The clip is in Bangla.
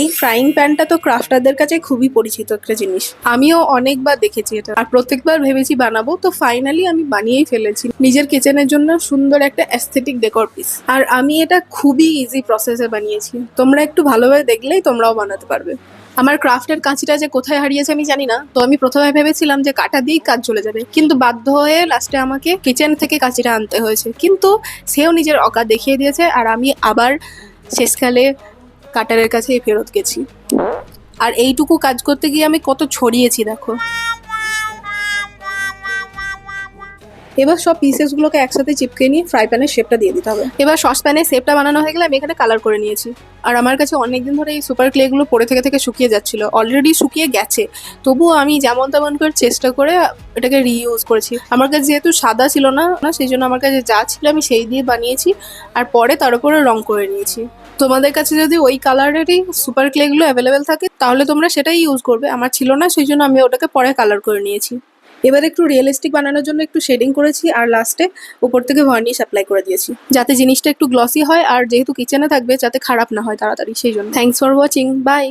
এই ফ্রাইং প্যানটা তো ক্রাফটারদের কাছে খুবই পরিচিত একটা জিনিস। আমিও অনেকবার দেখেছি এটা, আর প্রত্যেকবার ভেবেছি বানাবো, তো ফাইনালি আমি বানিয়েই ফেলেছি নিজের কিচেনের জন্য সুন্দর একটা অ্যাস্থেটিক ডেকোর পিস। আর আমি এটা খুবই ইজি প্রসেসে বানিয়েছি, তোমরা একটু ভালোভাবে দেখলেই তোমরাও বানাতে পারবে। আমার ক্রাফটের কাঁচিটা যে কোথায় হারিয়েছে আমি জানি না, তো আমি প্রথমে ভেবেছিলাম যে কাঁটা দিয়েই কাজ চলে যাবে, কিন্তু বাধ্য হয়ে লাস্টে আমাকে কিচেন থেকে কাঁচিটা আনতে হয়েছে। কিন্তু সেও নিজের অকাত দেখিয়ে দিয়েছে, আর আমি আবার শেষকালে কাটারের কাছে ফেরত গেছি। আর এইটুকু কাজ করতে গিয়ে আমি কত ছড়িয়েছি দেখো। এবার সব পিসেসগুলোকে একসাথে চিপকে নিয়ে ফ্রাই প্যানের শেপটা দিয়ে দিতে হবে। এবার সসপ্যানের শেপটা বানানো হয়ে গেলে আমি এখানে কালার করে নিয়েছি। আর আমার কাছে অনেকদিন ধরে এই সুপার ক্লেগুলো পড়ে থেকে থেকে শুকিয়ে যাচ্ছিল, অলরেডি শুকিয়ে গেছে, তবুও আমি যেমন তেমন করে চেষ্টা করে এটাকে রিইউজ করেছি। আমার কাছে যেহেতু সাদা ছিল না, সেই জন্য আমার কাছে যা ছিল আমি সেই দিয়ে বানিয়েছি, আর পরে তার উপরে রং করে নিয়েছি। তোমাদের কাছে যদি ওই কালারেরই সুপার ক্লেগুলো অ্যাভেলেবেল থাকে তাহলে তোমরা সেটাই ইউজ করবে। আমার ছিল না, সেই জন্য আমি ওটাকে পরে কালার করে নিয়েছি। এবার একটু রিয়েলিস্টিক বানানোর জন্য একটু শেডিং করেছি, আর লাস্টে উপর থেকে ভার্নিশ অ্যাপ্লাই করে দিয়েছি, যাতে জিনিসটা একটু গ্লসি হয়, আর যেহেতু কিচেনে থাকবে যাতে খারাপ না হয় তাড়াতাড়ি, সেই জন্য। Thanks for watching, by.